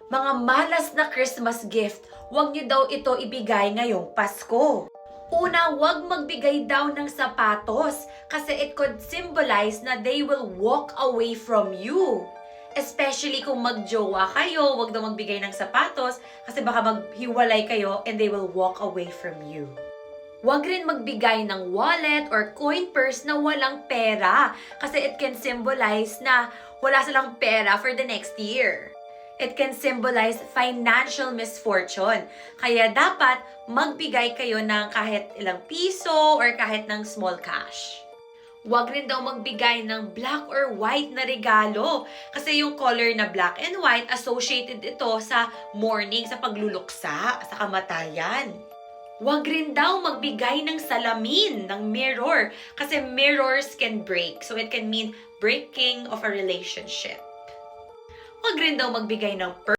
Mga malas na Christmas gift, huwag niyo daw ito ibigay ngayong Pasko. Una, huwag magbigay daw ng sapatos kasi it could symbolize na they will walk away from you. Especially kung magjowa kayo, huwag daw magbigay ng sapatos kasi baka maghiwalay kayo and they will walk away from you. Huwag rin magbigay ng wallet or coin purse na walang pera kasi it can symbolize na wala silang pera for the next year. It can symbolize financial misfortune. Kaya dapat magbigay kayo ng kahit ilang piso or kahit ng small cash. Huwag rin daw magbigay ng black or white na regalo kasi yung color na black and white associated ito sa mourning, sa pagluluksa, sa kamatayan. Huwag rin daw magbigay ng salamin, ng mirror kasi mirrors can break. So it can mean breaking of a relationship. Huwag rin daw magbigay ng